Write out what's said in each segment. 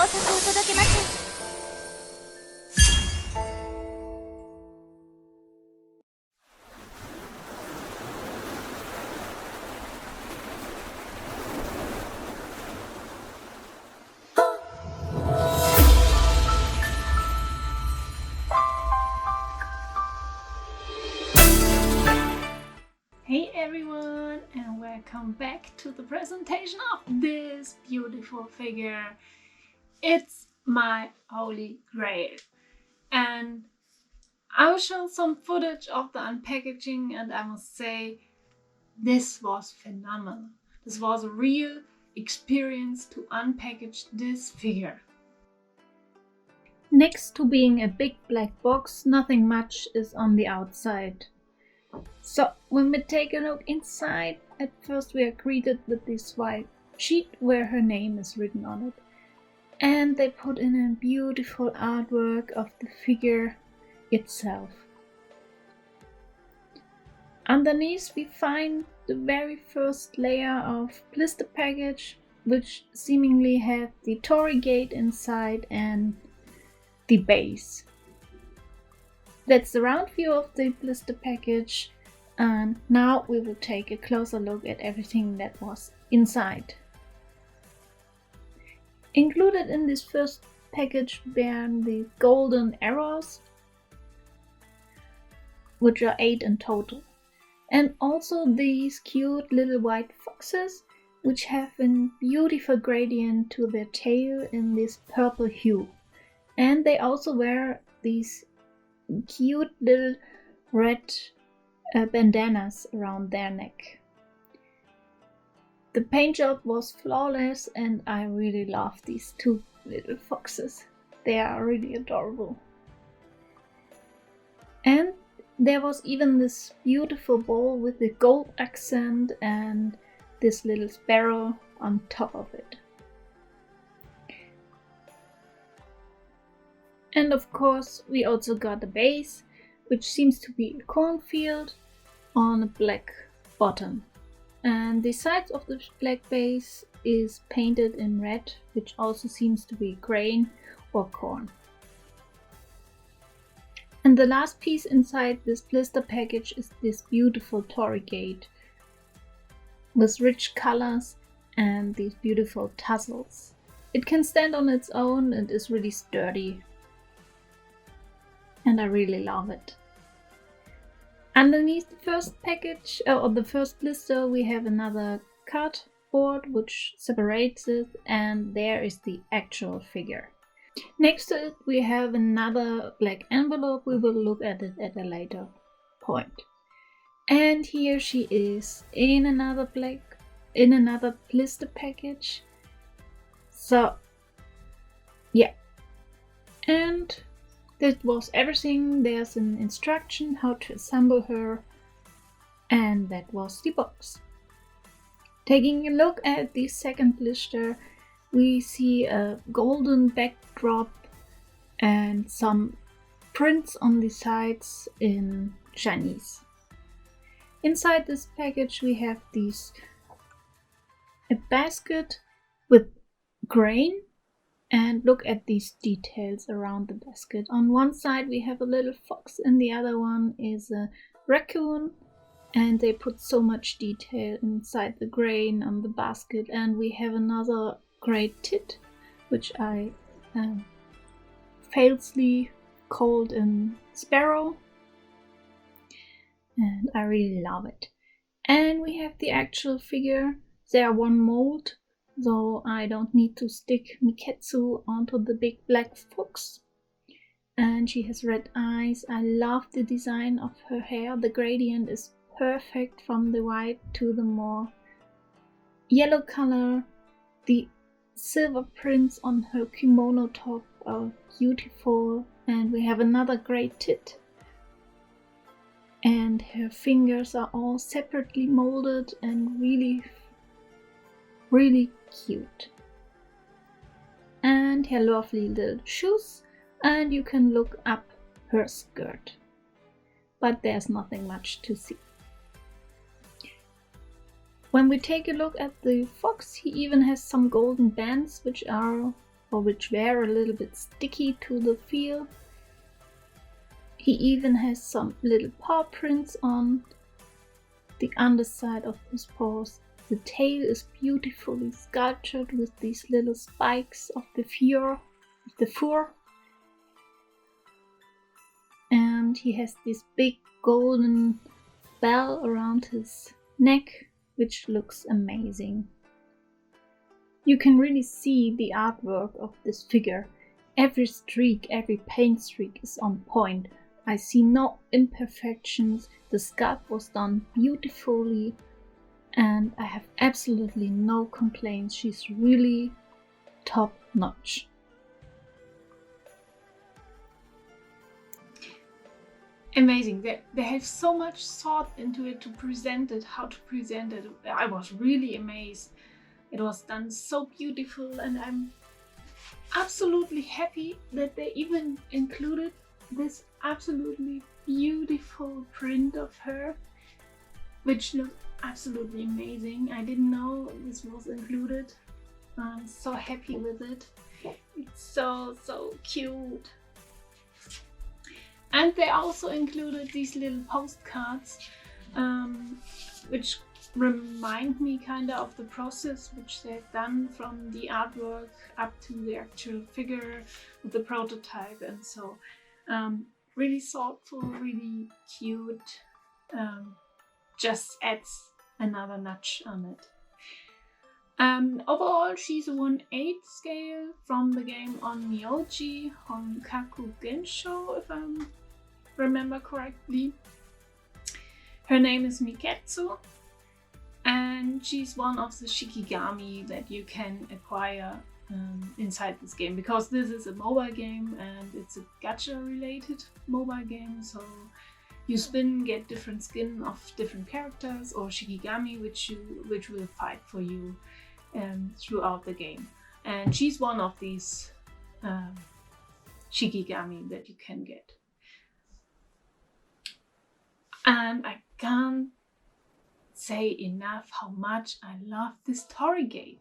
工作を届けます。Hey everyone, and welcome back to the presentation of this beautiful figure. It's my holy grail, and I will show some footage of the unpackaging, and I must say this was phenomenal. This was a real experience to unpackage this figure. Next to being a big black box, nothing much is on the outside. So when we take a look inside, at first we are greeted with this white sheet where her name is written on it. And they put in a beautiful artwork of the figure itself. Underneath we find the very first layer of blister package, which seemingly had the Toriigate inside and the base. That's the round view of the blister package, and now we will take a closer look at everything that was inside. Included in this first package were the golden arrows, which are 8 in total, and also these cute little white foxes, which have a beautiful gradient to their tail in this purple hue, and they also wear these cute little red bandanas around their neck. The paint job was flawless, and I really love these two little foxes. They are really adorable. And there was even this beautiful bowl with the gold accent and this little sparrow on top of it. And of course we also got a base, which seems to be a cornfield on a black bottom. And the sides of the black base is painted in red, which also seems to be grain or corn. And the last piece inside this blister package is this beautiful Toriigate with rich colors and these beautiful tassels. It can stand on its own and is really sturdy, and I really love it. Underneath the first package, or the first blister, we have another cardboard which separates it, and there is the actual figure. Next to it we have another black envelope. We will look at it at a later point. And here she is in another blister package. So yeah, and that was everything. There's an instruction how to assemble her, and that was the box. Taking a look at the second blister, we see a golden backdrop and some prints on the sides in Chinese. Inside this package we have a basket with grain. And look at these details around the basket. On one side we have a little fox, and the other one is a raccoon. And they put so much detail inside the grain on the basket. And we have another great tit, which I falsely called a sparrow. And I really love it. And we have the actual figure. There are one mold, so I don't need to stick Miketsu onto the big black fox. And she has red eyes. I love the design of her hair. The gradient is perfect from the white to the more yellow color. The silver prints on her kimono top are beautiful. And we have another great tit. And her fingers are all separately molded and really cute. And her lovely little shoes, and you can look up her skirt, but there's nothing much to see. When we take a look at the fox, he even has some golden bands which are or which were a little bit sticky to the feel. He even has some little paw prints on the underside of his paws. The tail is beautifully sculptured with these little spikes of the fur. And he has this big golden bell around his neck, which looks amazing. You can really see the artwork of this figure. Every streak, every paint streak is on point. I see no imperfections. The sculpt was done beautifully and I have absolutely no complaints. She's really top notch. Amazing. They have so much thought into it to present it, how to present it. I was really amazed. It was done so beautiful and I'm absolutely happy that they even included this absolutely beautiful print of her, which looks absolutely amazing. I didn't know this was included. I'm so happy with it. It's so cute. And they also included these little postcards, which remind me kind of the process which they've done from the artwork up to the actual figure with the prototype, and so really thoughtful, really cute, just adds another notch on it. Overall, she's a 1/8 scale from the game Onmyoji Honkaku Gensou, if I remember correctly. Her name is Miketsu, and she's one of the Shikigami that you can acquire inside this game, because this is a mobile game and it's a gacha related mobile game, so you spin, get different skin of different characters or Shikigami which will fight for you throughout the game, and she's one of these Shikigami that you can get. And I can't say enough how much I love this Toriigate.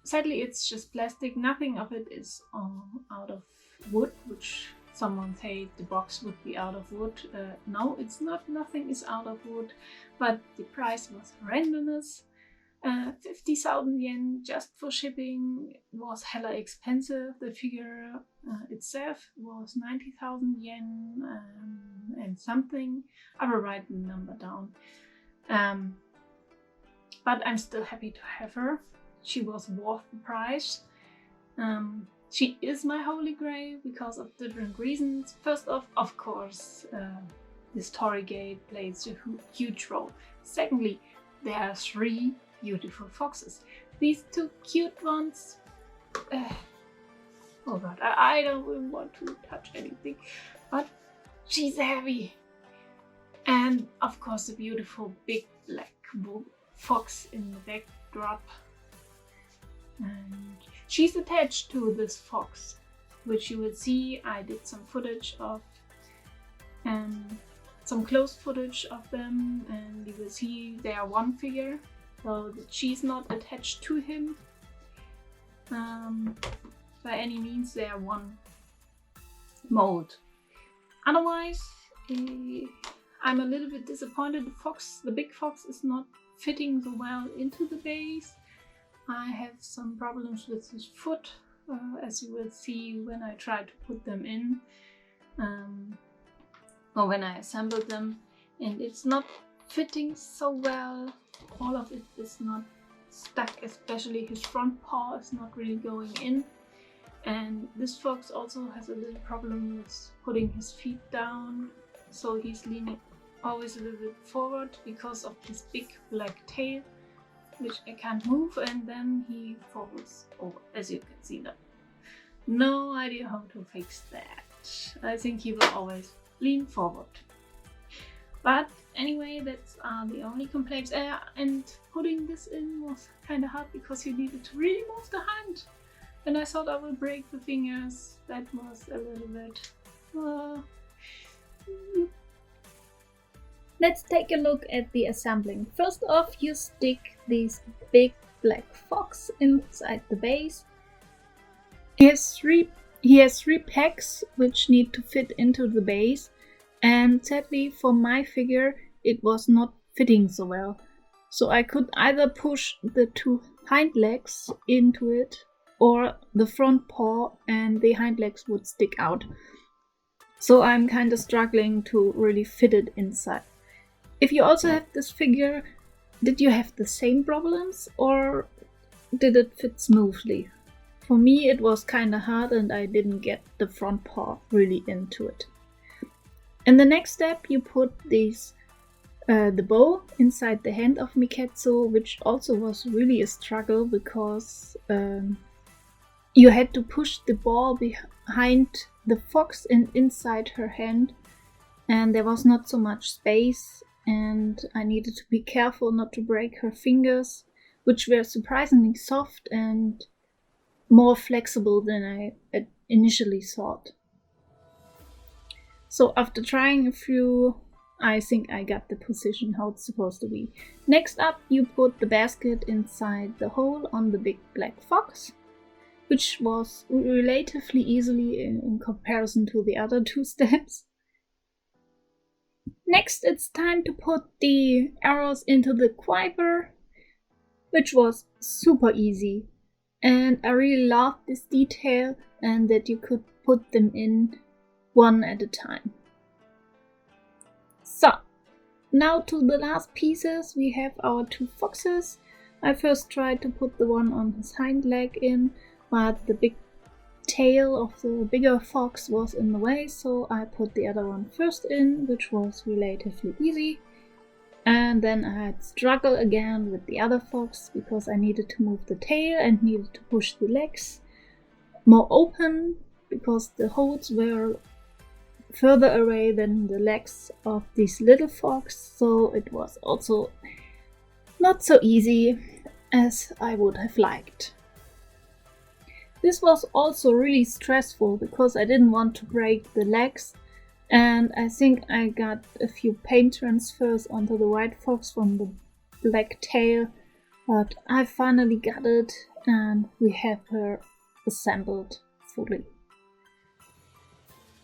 Sadly, it's just plastic. Nothing of it is out of wood, which someone said the box would be out of wood. No, it's not. Nothing is out of wood, but the price was horrendous. 50,000 yen just for shipping was hella expensive. The figure itself was 90,000 yen and something. I will write the number down. But I'm still happy to have her. She was worth the price. She is my holy grail because of different reasons. First off, of course, this Toriigate plays a huge role. Secondly, there are 3 beautiful foxes. These 2 cute ones. Oh god, I don't even want to touch anything, but she's heavy. And of course, the beautiful big black fox in the backdrop. And she's attached to this fox, which you will see. I did some footage of, some close footage of them, and you will see they are one figure, so that she's not attached to him by any means. They are one mold. Otherwise, I'm a little bit disappointed. The big fox is not fitting so well into the base. I have some problems with his foot, as you will see when I try to put them in, or when I assembled them, and it's not fitting so well. All of it is not stuck, especially his front paw is not really going in. And this fox also has a little problem with putting his feet down, so he's leaning always a little bit forward because of his big black tail, which I can't move, and then he falls over, as you can see now. No idea how to fix that. I think he will always lean forward. But anyway, that's the only complaints. And putting this in was kind of hard because you needed to really move the hand. And I thought I would break the fingers. That was a little bit... Let's take a look at the assembling. First off, you stick these big black fox inside the base. He has three pegs which need to fit into the base, and sadly for my figure it was not fitting so well. So I could either push the two hind legs into it or the front paw and the hind legs would stick out. So I'm kind of struggling to really fit it inside. If you also have this figure, did you have the same problems or did it fit smoothly? For me it was kind of hard and I didn't get the front paw really into it. In the next step you put the bow inside the hand of Miketsu, which also was really a struggle because you had to push the ball behind the fox and inside her hand, and there was not so much space, and I needed to be careful not to break her fingers, which were surprisingly soft and more flexible than I initially thought. So after trying a few, I think I got the position how it's supposed to be. Next up, you put the basket inside the hole on the big black fox, which was relatively easily in comparison to the other two steps. Next, it's time to put the arrows into the quiver, which was super easy. And I really loved this detail and that you could put them in one at a time. So, now to the last pieces, we have our two foxes. I first tried to put the one on his hind leg in, but the big tail of the bigger fox was in the way, so I put the other one first in, which was relatively easy. And then I had struggle again with the other fox because I needed to move the tail and needed to push the legs more open because the holes were further away than the legs of this little fox, so it was also not so easy as I would have liked. This was also really stressful because I didn't want to break the legs, and I think I got a few paint transfers onto the white fox from the black tail, but I finally got it and we have her assembled fully.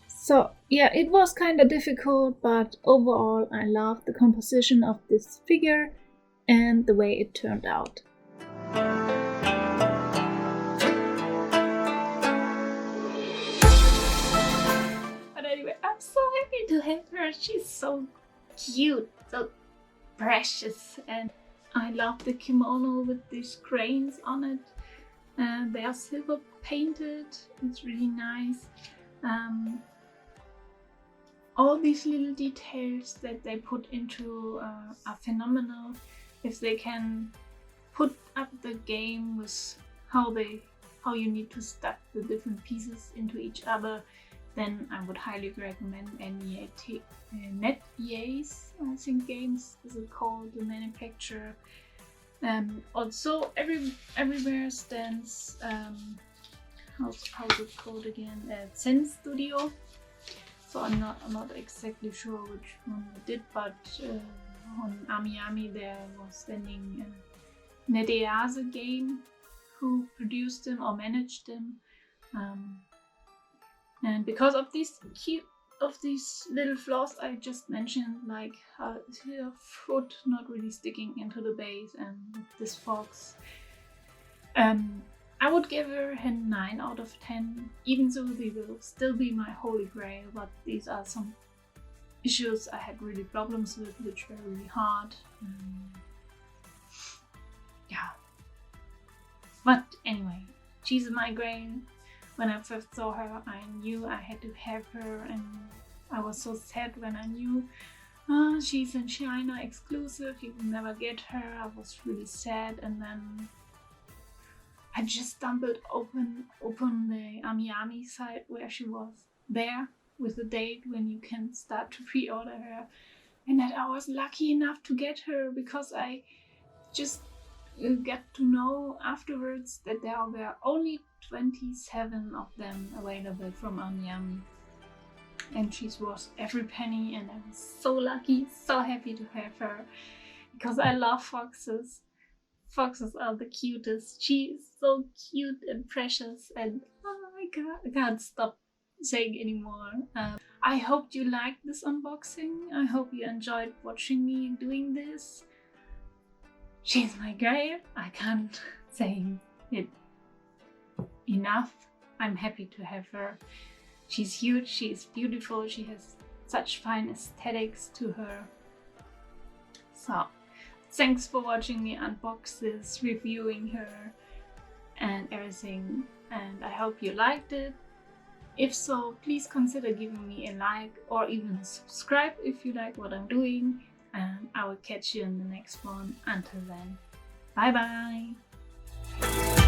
So yeah, it was kind of difficult, but overall I loved the composition of this figure and the way it turned out. But anyway, I'm so happy to have her. She's so cute, so precious, and I love the kimono with these cranes on it. They are silver painted, it's really nice. All these little details that they put into are phenomenal. If they can put up the game with how you need to stuff the different pieces into each other, then I would highly recommend NetEase, I think games is it called, the manufacturer. Also everywhere stands how's it called again? Zen Studio. So I'm not exactly sure which one they did, but on AmiAmi there was standing NetEase Game who produced them or managed them, and because of these little flaws I just mentioned, like her foot not really sticking into the base and this fox, I would give her a 9 out of 10, even though they will still be my holy grail, but these are some issues I had really problems with, which were really hard. Yeah. But anyway, she's my grail. When I first saw her, I knew I had to have her, and I was so sad when I knew she's in China exclusive, you will never get her. I was really sad, and then I just stumbled open the AmiAmi site where she was there with the date when you can start to pre-order her, and that I was lucky enough to get her because I just got to know afterwards that there were only 27 of them available from AmiAmi, and she's worth every penny, and I was so lucky, so happy to have her because I love foxes. foxes are the cutest. She is so cute and precious, and I can't stop saying anymore. I hope you liked this unboxing. I hope you enjoyed watching me doing this. She's my Grail. I can't say it enough. I'm happy to have her. She's huge, she's beautiful, she has such fine aesthetics to her. So, thanks for watching me unbox this, reviewing her and everything, and I hope you liked it. If so, please consider giving me a like or even subscribe if you like what I'm doing, and I will catch you in the next one. Until then, bye bye!